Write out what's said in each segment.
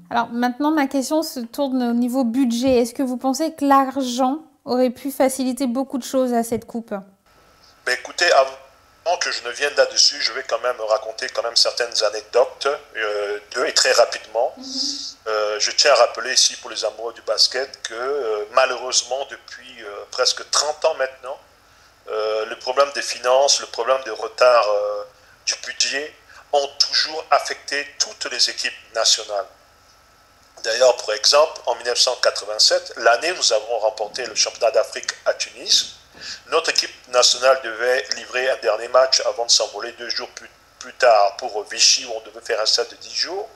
Alors maintenant, ma question se tourne au niveau budget. Est-ce que vous pensez que l'argent aurait pu faciliter beaucoup de choses à cette coupe? Ben écoutez, avant que je ne vienne là-dessus, je vais quand même raconter quand même certaines anecdotes, deux et très rapidement. Je tiens à rappeler ici pour les amoureux du basket que malheureusement depuis presque 30 ans maintenant, le problème des finances, le problème de retard du budget ont toujours affecté toutes les équipes nationales. D'ailleurs, pour exemple, en 1987, l'année où nous avons remporté le championnat d'Afrique à Tunis, notre équipe nationale devait livrer un dernier match avant de s'envoler 2 jours plus tard pour Vichy où on devait faire un stade de 10 jours.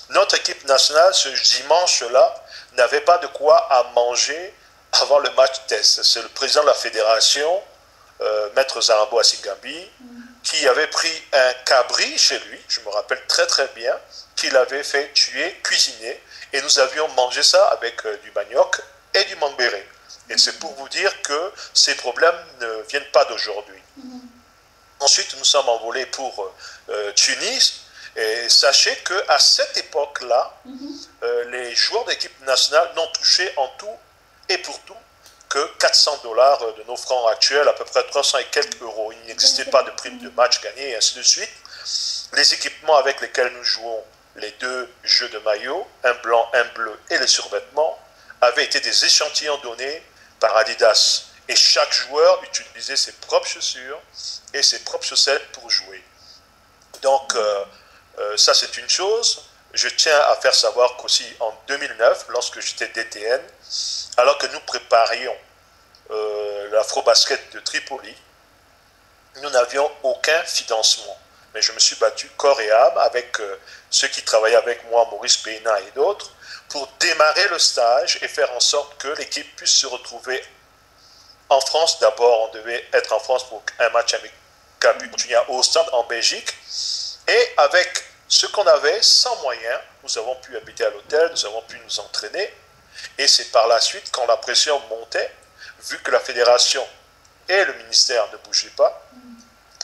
Notre équipe nationale, ce dimanche-là, n'avait pas de quoi à manger avant le match test. C'est le président de la fédération, Maître Zarambo Asingambi, qui avait pris un cabri chez lui, je me rappelle très très bien, qu'il avait fait tuer, cuisiner, et nous avions mangé ça avec du manioc et du mambéré. Et c'est pour vous dire que ces problèmes ne viennent pas d'aujourd'hui. Ensuite, nous sommes envolés pour Tunis. Et sachez qu'à cette époque-là, les joueurs d'équipe nationale n'ont touché en tout et pour tout que 400 $ de nos francs actuels, à peu près 300 et quelques euros. Il n'existait pas de prime de match gagné et ainsi de suite. Les équipements avec lesquels nous jouons, les 2 jeux de maillot, un blanc, un bleu et les survêtements, avaient été des échantillons donnés par Adidas. Et chaque joueur utilisait ses propres chaussures et ses propres chaussettes pour jouer. Donc, ça c'est une chose. Je tiens à faire savoir qu'aussi en 2009, lorsque j'étais DTN, alors que nous préparions l'Afro-Basket de Tripoli, nous n'avions aucun financement. Mais je me suis battu corps et âme avec ceux qui travaillaient avec moi, Maurice Péina et d'autres, pour démarrer le stage et faire en sorte que l'équipe puisse se retrouver en France. D'abord, on devait être en France pour un match avec Cabutunia au stade en Belgique. Et avec ce qu'on avait, sans moyens, nous avons pu habiter à l'hôtel, nous avons pu nous entraîner. Et c'est par la suite, quand la pression montait, vu que la fédération et le ministère ne bougeaient pas,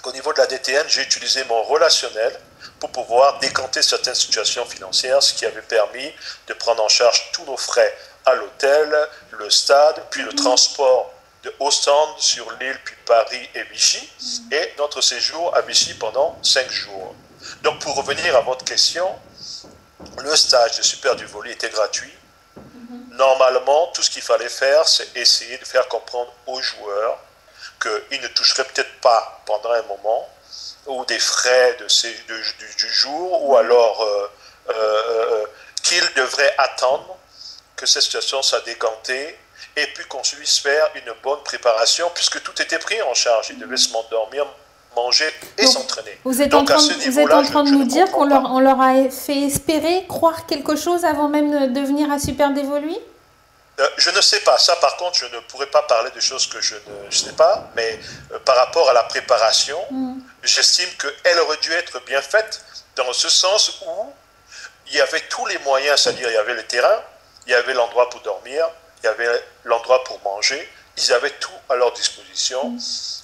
qu'au niveau de la DTN, j'ai utilisé mon relationnel pour pouvoir décanter certaines situations financières, ce qui avait permis de prendre en charge tous nos frais à l'hôtel, le stade, puis le transport de Ostende sur l'île, puis Paris et Vichy, et notre séjour à Vichy pendant 5 jours. Donc pour revenir à votre question, le stage de Super du Volley était gratuit. Normalement, tout ce qu'il fallait faire, c'est essayer de faire comprendre aux joueurs qu'ils ne toucheraient peut-être pas pendant un moment, ou des frais du jour, ou alors qu'ils devraient attendre que cette situation soit décantée, et puis qu'on puisse faire une bonne préparation, puisque tout était pris en charge. Ils devaient se m'endormir, manger et Donc, s'entraîner. vous êtes en Donc à train ce de, vous êtes en niveau-là, train de je nous ne dire comprends pas. on leur a fait espérer, croire quelque chose avant même de venir à Super Dévoluy? Je ne sais pas. Ça, par contre, je ne pourrais pas parler de choses que je ne sais pas. Mais par rapport à la préparation, j'estime qu'elle aurait dû être bien faite dans ce sens où il y avait tous les moyens, c'est-à-dire il y avait le terrain, il y avait l'endroit pour dormir, il y avait l'endroit pour manger. Ils avaient tout à leur disposition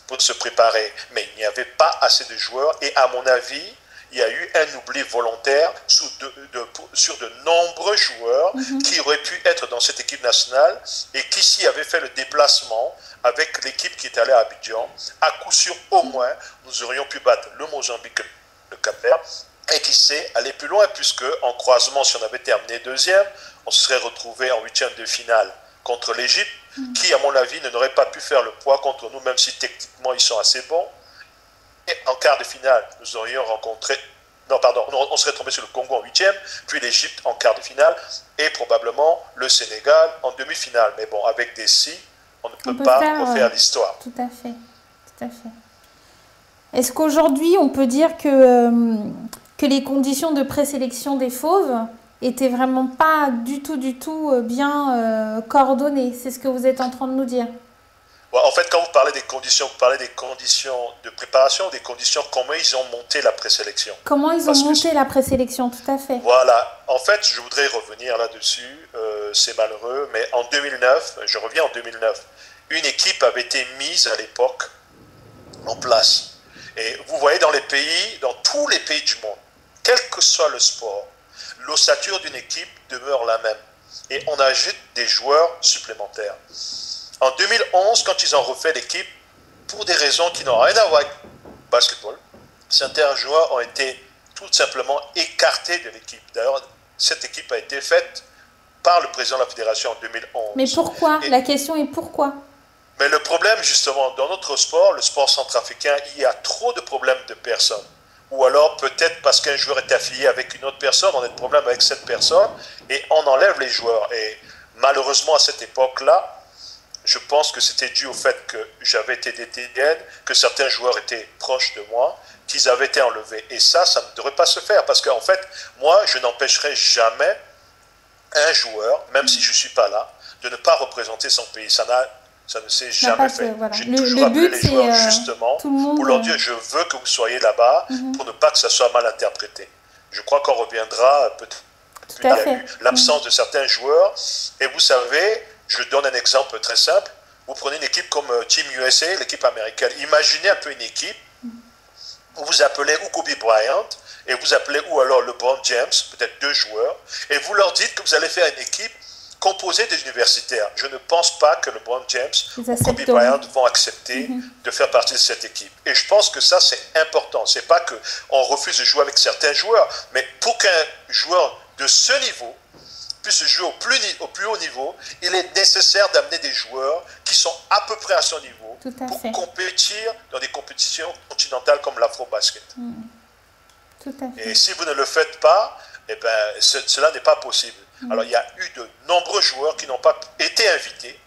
pour se préparer. Mais il n'y avait pas assez de joueurs. Et à mon avis, il y a eu un oubli volontaire sur de nombreux joueurs qui auraient pu être dans cette équipe nationale et qui, s'y avaient fait le déplacement avec l'équipe qui est allée à Abidjan, à coup sûr, au moins, nous aurions pu battre le Mozambique, le Cap-Vert, et qui sait aller plus loin, puisque en croisement, si on avait terminé deuxième, on se serait retrouvé en huitième de finale contre l'Égypte, qui, à mon avis, n'aurait pas pu faire le poids contre nous, même si techniquement ils sont assez bons. Et en quart de finale, nous aurions rencontré... Non, pardon, on serait tombé sur le Congo en huitième, puis l'Égypte en quart de finale, et probablement le Sénégal en demi-finale. Mais bon, avec des si, on ne On peut peut pas faire, refaire l'histoire. tout à fait, tout à fait. Est-ce qu'aujourd'hui, on peut dire que les conditions de présélection des Fauves étaient vraiment pas du tout bien coordonnées? C'est ce que vous êtes en train de nous dire. Ouais, en fait, quand vous parlez des conditions de préparation, des conditions, comment ils ont monté la présélection. Comment ils ont Parce que, monté la présélection? Tout à fait. voilà, en fait, je voudrais revenir là-dessus, c'est malheureux, mais en 2009, je reviens en 2009, une équipe avait été mise à l'époque en place. Et vous voyez dans les pays, dans tous les pays du monde, quel que soit le sport, l'ossature d'une équipe demeure la même. Et on ajoute des joueurs supplémentaires. En 2011, quand ils ont refait l'équipe, pour des raisons qui n'ont rien à voir avec le basketball, certains joueurs ont été tout simplement écartés de l'équipe. D'ailleurs, cette équipe a été faite par le président de la fédération en 2011. Mais pourquoi? La question est pourquoi? Mais le problème, justement, dans notre sport, le sport centrafricain, il y a trop de problèmes de personnes. Ou alors, peut-être parce qu'un joueur est affilié avec une autre personne, on a des problèmes avec cette personne, et on enlève les joueurs. Et malheureusement, à cette époque-là, je pense que c'était dû au fait que j'avais été DTN, que certains joueurs étaient proches de moi, qu'ils avaient été enlevés. Et ça ne devrait pas se faire, parce qu'en fait, moi, je n'empêcherai jamais un joueur, même si je ne suis pas là, de ne pas représenter son pays. Ça ne s'est jamais fait. Voilà. J'ai toujours appelé les joueurs justement pour leur dire je veux que vous soyez là-bas pour ne pas que ça soit mal interprété. Je crois qu'on reviendra peut-être plus tard. Il y a eu l'absence de certains joueurs. Et vous savez, je donne un exemple très simple. Vous prenez une équipe comme Team USA, l'équipe américaine. Imaginez un peu une équipe où vous appelez ou Kobe Bryant et vous appelez ou alors LeBron James, peut-être 2 joueurs, et vous leur dites que vous allez faire une équipe composé des universitaires. Je ne pense pas que LeBron James ou Kobe Bryant vont accepter de faire partie de cette équipe. Et je pense que ça, c'est important. Ce n'est pas qu'on refuse de jouer avec certains joueurs, mais pour qu'un joueur de ce niveau puisse jouer au plus haut niveau, il est nécessaire d'amener des joueurs qui sont à peu près à son niveau pour compétir dans des compétitions continentales comme l'Afro-Basket. Et si vous ne le faites pas, eh ben, cela n'est pas possible. Alors, il y a eu de nombreux joueurs qui n'ont pas été invités.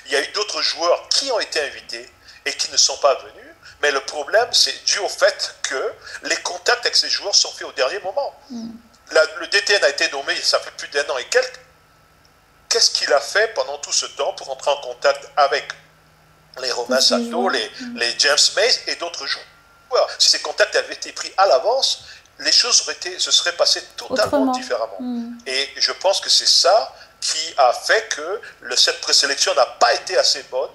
Il y a eu d'autres joueurs qui ont été invités et qui ne sont pas venus. Mais le problème, c'est dû au fait que les contacts avec ces joueurs sont faits au dernier moment. Le DTN a été nommé, ça fait plus d'1 an et quelques. Qu'est-ce qu'il a fait pendant tout ce temps pour entrer en contact avec les Romain Sato, les James Mays et d'autres joueurs? Si ces contacts avaient été pris à l'avance, les choses se seraient passées totalement différemment. Et je pense que c'est ça qui a fait que cette présélection n'a pas été assez bonne.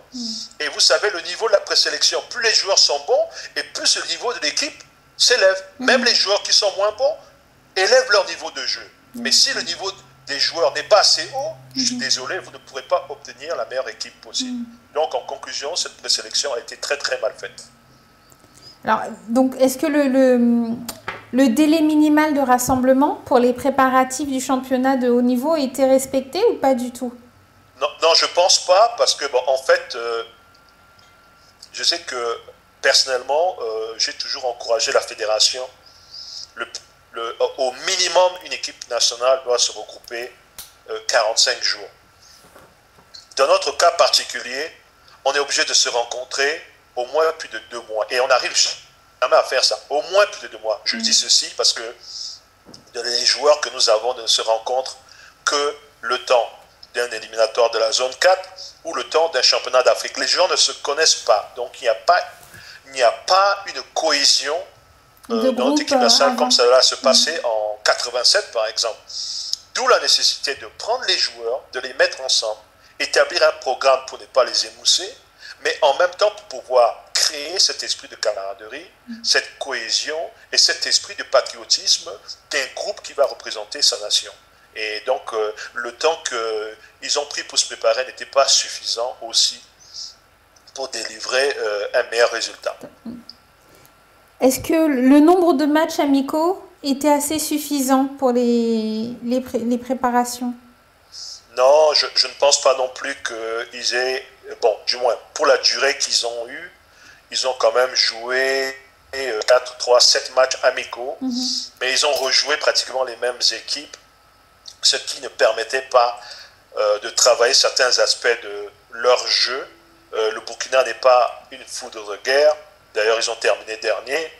Et vous savez, le niveau de la présélection, plus les joueurs sont bons, et plus le niveau de l'équipe s'élève. Même les joueurs qui sont moins bons élèvent leur niveau de jeu. Mais si le niveau des joueurs n'est pas assez haut, je suis désolé, vous ne pourrez pas obtenir la meilleure équipe possible. Donc, en conclusion, cette présélection a été très, très mal faite. Alors, donc, est-ce que le délai minimal de rassemblement pour les préparatifs du championnat de haut niveau a été respecté ou pas du tout? Non, je ne pense pas, parce que, bon, en fait, je sais que, personnellement, j'ai toujours encouragé la fédération. Au minimum, une équipe nationale doit se regrouper 45 jours. Dans notre cas particulier, on est obligé de se rencontrer au moins plus de 2 mois. Et on n'arrive jamais à faire ça. Au moins plus de 2 mois. Je dis ceci parce que les joueurs que nous avons ne se rencontrent que le temps d'un éliminatoire de la zone 4 ou le temps d'un championnat d'Afrique. Les joueurs ne se connaissent pas. Donc il n'y a pas une cohésion dans notre équipe nationale comme ça se passait en 87 par exemple. D'où la nécessité de prendre les joueurs, de les mettre ensemble, établir un programme pour ne pas les émousser, mais en même temps pour pouvoir créer cet esprit de camaraderie, cette cohésion et cet esprit de patriotisme d'un groupe qui va représenter sa nation. Et donc, le temps qu'ils ont pris pour se préparer n'était pas suffisant aussi pour délivrer un meilleur résultat. Est-ce que le nombre de matchs amicaux était assez suffisant pour les préparations? Non, je ne pense pas non plus qu'ils aient... Bon, du moins, pour la durée qu'ils ont eue, ils ont quand même joué 4, 3, 7 matchs amicaux, mais ils ont rejoué pratiquement les mêmes équipes, ce qui ne permettait pas de travailler certains aspects de leur jeu. Le Burkina n'est pas une foudre de guerre, d'ailleurs ils ont terminé dernier.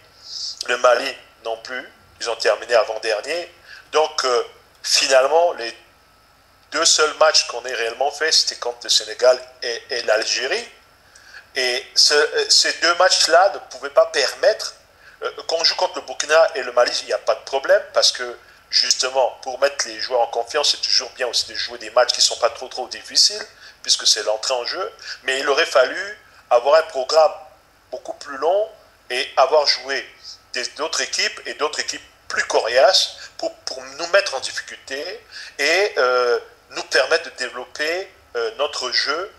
Le Mali non plus, ils ont terminé avant-dernier. Donc finalement, les 2 seuls matchs qu'on ait réellement fait, c'était contre le Sénégal et l'Algérie. Et ces 2 matchs-là ne pouvaient pas permettre, quand on joue contre le Burkina et le Mali, il n'y a pas de problème, parce que justement, pour mettre les joueurs en confiance, c'est toujours bien aussi de jouer des matchs qui ne sont pas trop difficiles, puisque c'est l'entrée en jeu. Mais il aurait fallu avoir un programme beaucoup plus long et avoir joué d'autres équipes et d'autres équipes plus coriaces pour nous mettre en difficulté et nous permettre de développer notre jeu.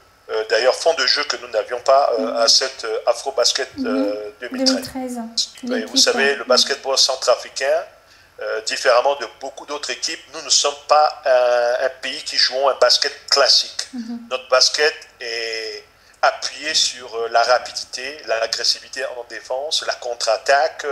D'ailleurs, fond de jeu que nous n'avions pas à cette Afro-Basket 2013. Vous savez, le basketball centrafricain, différemment de beaucoup d'autres équipes, nous ne sommes pas un pays qui joue un basket classique. Notre basket est appuyé sur la rapidité, l'agressivité en défense, la contre-attaque,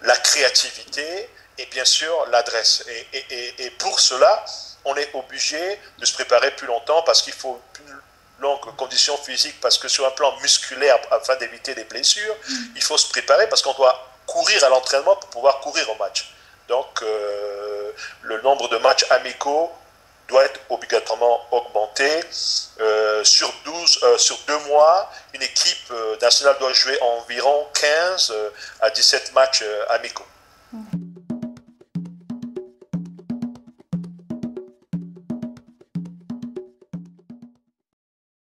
la créativité et bien sûr l'adresse. Et pour cela, on est obligé de se préparer plus longtemps parce qu'il faut une longue condition physique, parce que sur un plan musculaire, afin d'éviter des blessures, il faut se préparer parce qu'on doit courir à l'entraînement pour pouvoir courir au match. Donc, le nombre de matchs amicaux doit être obligatoirement augmenté. Sur 2 mois, une équipe nationale doit jouer environ 15 à 17 matchs amicaux.